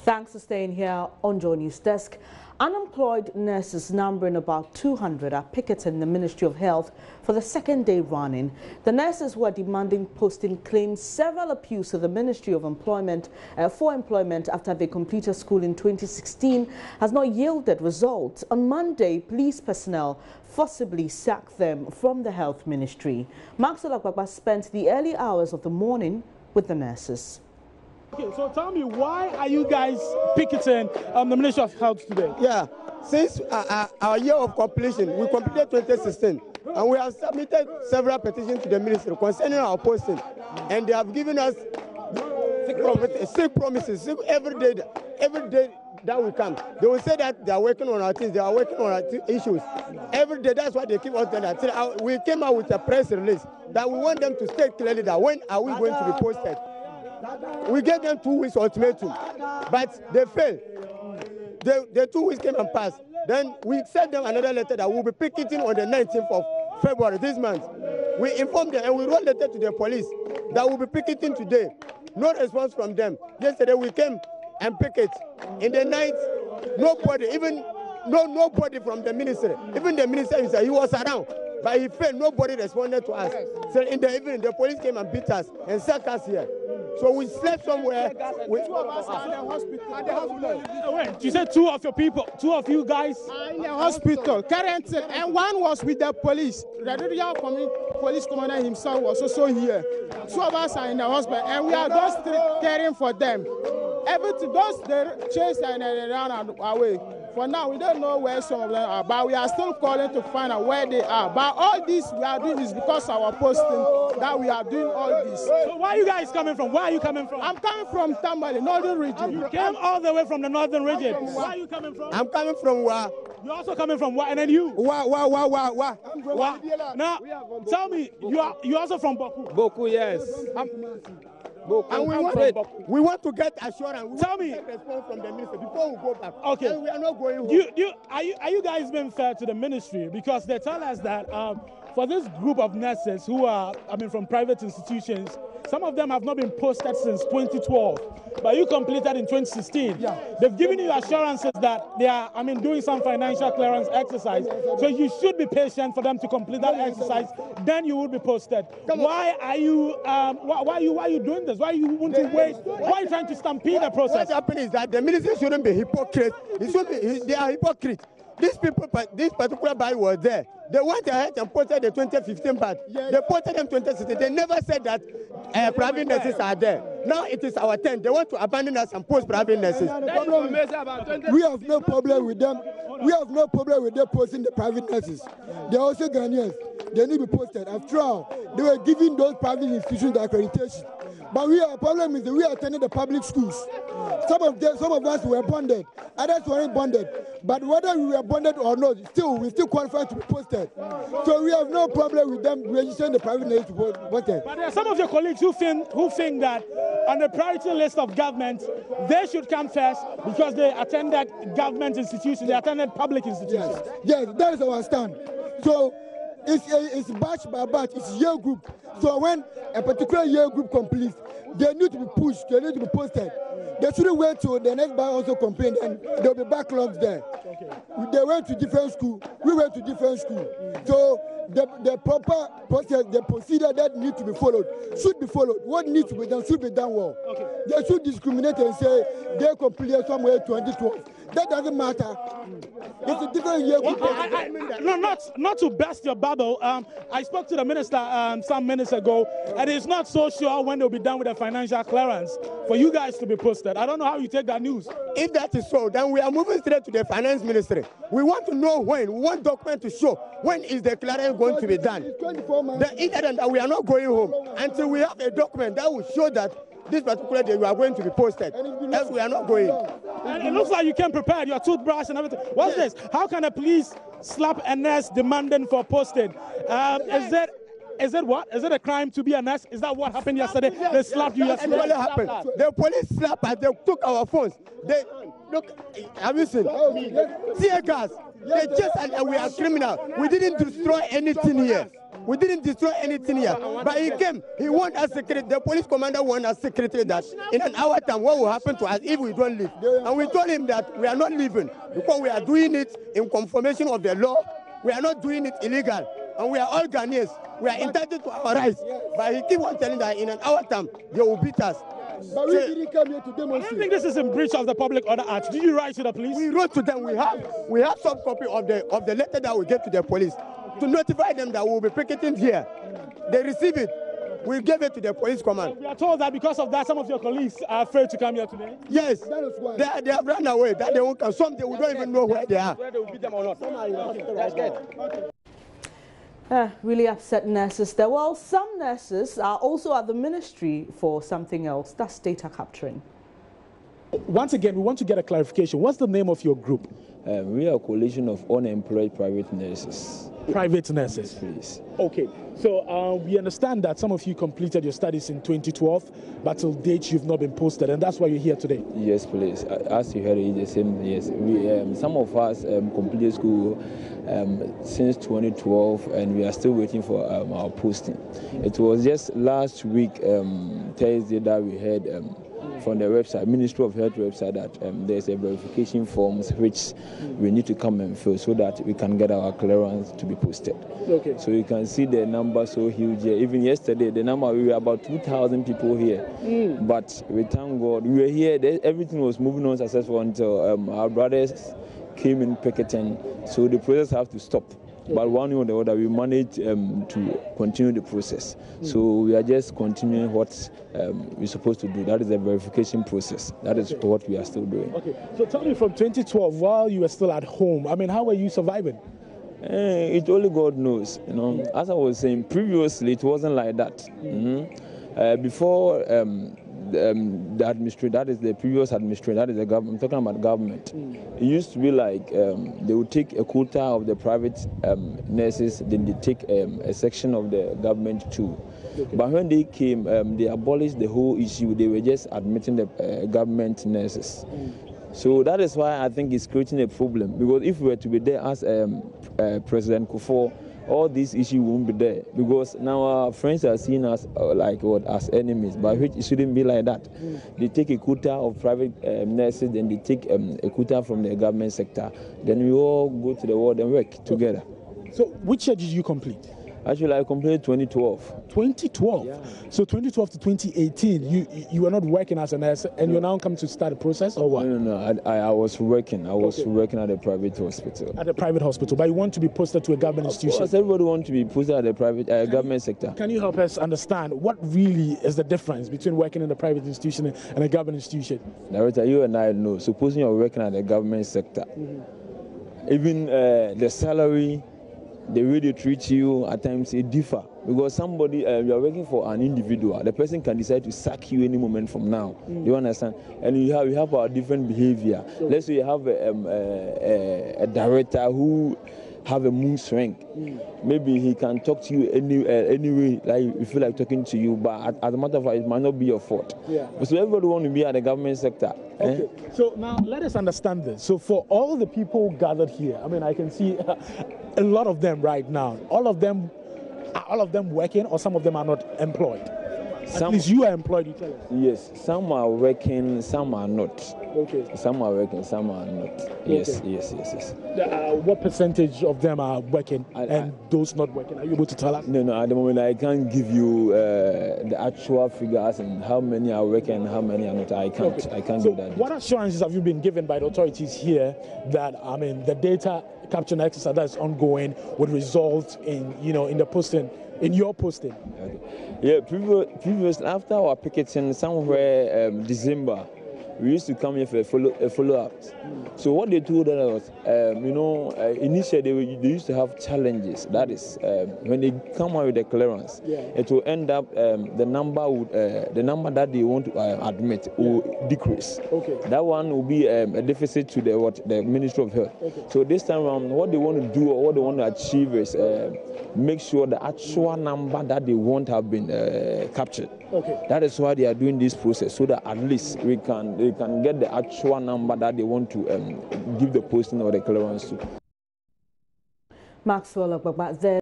Thanks for staying here on JoyNews desk. Unemployed nurses numbering about 200 are picketing the Ministry of Health for the second day running. The nurses who are demanding posting claim several appeals to the Ministry of Employment for employment after they completed school in 2016 has not yielded results. On Monday, police personnel forcibly sacked them from the Health Ministry. Maxwell Agbagba spent the early hours of the morning with the nurses. Okay, so tell me, why are you guys picketing the Ministry of Health today? Yeah, since our year of completion, we completed 2016, and we have submitted several petitions to the ministry concerning our posting, and they have given us sick promises every day that we come. They will say that they are working on our things, they are working on our issues. Every day, that's why they keep us doing that. We came out with a press release that we want them to state clearly that when are we going to be posted. We gave them 2 weeks ultimatum, but they failed. The 2 weeks came and passed. Then we sent them another letter that we'll be picketing on the 19th of February this month. We informed them and we wrote a letter to the police that we'll be picketing today. No response from them. Yesterday we came and picket. In the night, nobody, nobody from the ministry, even the minister himself, he was around. But he failed, nobody responded to us. So in the evening, the police came and beat us and sacked us here. So we slept somewhere. With 2 of us are in the hospital. Wait, you said 2 of your people, 2 of you guys are in the hospital currently, and 1 was with the police. The police commander himself was also here. 2 of us are in the hospital, and we are just caring for them. Everything, those they chase and they run away. For now, we don't know where some of them are, but we are still calling to find out where they are. But all this we are doing is because of our posting that we are doing all this. So where are you guys coming from? Where are you coming from? I'm coming from Tamale, northern region. You came all the way from the northern region. Where are you coming from? I'm coming from Wa. You're also coming from Wa, and then you? Wa. Now, tell me, you're also from Boku? Boku, yes. And we want to get assurance. Tell me, response from the minister before we go back. Okay, and we are not going home. Are you guys being fair to the ministry? Because they tell us that for this group of nurses who are, from private institutions, some of them have not been posted since 2012, but you completed in 2016. Yeah. They've given you assurances that they are, doing some financial clearance exercise. So you should be patient for them to complete that exercise. Then you will be posted. Why are you? Why are you doing this? Why you want to wait? Why are you trying to stampede the process? What's happening is that the ministry shouldn't be hypocrite. They are hypocrites. These people, this particular body was there. They went ahead and posted the 2015 batch. They posted them 2016. They never said that private nurses are there. Now it is our turn. They want to abandon us and post private nurses. We have no problem with them. We have no problem with them posting the private nurses. They are also Ghanaians. They need to be posted. After all, they were giving those private institutions the accreditation. But our problem is that we are attending the public schools. Some of us were bonded, others weren't bonded. But whether we were bonded or not, we still qualify to be posted. So we have no problem with them registering the private nurses to be posted. But there are some of your colleagues who think that on the priority list of government, they should come first because they attended government institutions, they attended public institutions. Yes, that is our stand. So it's batch by batch, it's year group. So when a particular year group completes, they need to be pushed, they need to be posted. They shouldn't wait till the next batch also complete and there'll be backlogs there. Okay. They went to different school, we went to different school. So the proper process, the procedure that need to be followed should be followed. What needs to be done should be done well. Okay. They should discriminate and say they completed somewhere 2012. That doesn't matter. It's a different year. Not to burst your bubble. I spoke to the minister some minutes ago, and it's not so sure when they'll be done with the financial clearance for you guys to be posted. I don't know how you take that news. If that is so, then we are moving straight to the finance ministry. We want to know when. We want document to show when is the clearance going to be done. Either than that, we are not going home until we have a document that will show that this particular day you are going to be posted. Else we are not going. And it looks like you can prepare your toothbrush and everything. What's this? How can the police slap a nurse demanding for posted? Is it what? Is it a crime to be a nurse? Is that what happened yesterday? They slapped you yesterday? That's what happened. The police slapped us. They took our phones. Look, have you seen? Tear gas. They just and we are criminal. We didn't destroy anything here. We didn't destroy anything here. But he came. He warned us secretary. The police commander warned us secretary that in an hour time what will happen to us if we don't leave. And we told him that we are not leaving because we are doing it in confirmation of the law. We are not doing it illegal. And we are all Ghanaians. We are entitled to our rights. But he keep on telling that in an hour time they will beat us. But we didn't come here to demonstrate. I think this is in breach of the Public Order Act. Did you write to the police? We wrote to them. We have some copy of the letter that we gave to the police to notify them that we will be picketing here. They receive it. We gave it to the police command. We are told that because of that, some of your colleagues are afraid to come here today. Yes, they have run away. That they won't come. Some we don't even know where they are. Whether they will beat them or not. That's good. Really upset nurses there. Well, some nurses are also at the ministry for something else. That's data capturing. Once again, we want to get a clarification. What's the name of your group? We are a coalition of unemployed private nurses. Private nurses? Please. Okay. So we understand that some of you completed your studies in 2012, but till date you've not been posted, and that's why you're here today. Yes, please. As you heard, it's the same. Yes, we some of us completed school since 2012, and we are still waiting for our posting. It was just last week, Thursday, that we heard from the website, Ministry of Health website, that there's a verification forms which we need to come and fill so that we can get our clearance to be posted. Okay. So you can see the number so huge here. Even yesterday, the number, we were about 2,000 people here. But we thank God, we were here, everything was moving on successful until our brothers came in picketing, so the process have to stop. But one way or the other, we managed to continue the process. So we are just continuing what we're supposed to do. That is the verification process. That is what we are still doing. Okay. So tell me, from 2012, while you were still at home, I mean, how were you surviving? It only God knows. You know, as I was saying previously, it wasn't like that. Before the administrator, that is the previous administrator, that is the government. I'm talking about government. It used to be like they would take a quota of the private nurses, then they take a section of the government too. Okay. But when they came, they abolished the whole issue. They were just admitting the government nurses. So that is why I think it's creating a problem. Because if we were to be there as President Kufuor, all these issues won't be there, because now our friends are seen as as enemies, but which it shouldn't be like that. They take a quota of private nurses, then they take a quota from the government sector, then we all go to the world and work together. So which year did you complete? Actually, I completed 2012. 2012? Yeah. So 2012 to 2018, you were not working as a nurse, and you now come to start the process, or what? No, I was working. I was working at a private hospital. At a private hospital, but you want to be posted to a government institution? Of course, everybody wants to be posted at a private government sector. Can you help us understand what really is the difference between working in a private institution and a government institution? Director, you and I know, supposing you're working at the government sector, even the salary, the way they treat you, at times it differ. Because somebody, you are working for an individual, the person can decide to sack you any moment from now. You understand? And you have a different behavior. Let's say you have a director who have a mood swing. Maybe he can talk to you anyway, like you feel like talking to you, but as a matter of fact, it might not be your fault. So everybody wants to be at the government sector. Okay. So now let us understand this. So for all the people gathered here, I mean, I can see a lot of them right now. All of them working, or some of them are not employed? At least you are employed, you tell us. Yes, some are working, some are not. Okay. Some are working, some are not. Yes, okay. yes. What percentage of them are working and those not working? Are you able to tell us? No, at the moment I can't give you the actual figures and how many are working and how many are not. I can't. Okay. I can't do that. What assurances have you been given by the authorities here that, I mean, the data capture exercise that is ongoing would result in, in the posting, in your posting? Okay. Yeah, previously, after our picketing, somewhere December, we used to come here for a follow-up. So what they told us was, initially they used to have challenges. That is, when they come out with the clearance, it will end up the number that they want to admit will decrease. Okay. That one will be a deficit to the Ministry of Health. Okay. So this time around, what they want to do or what they want to achieve is make sure the actual number that they want have been captured. Okay. That is why they are doing this process, so that at least they can get the actual number that they want to give the posting or the clearance to. Maxwell, there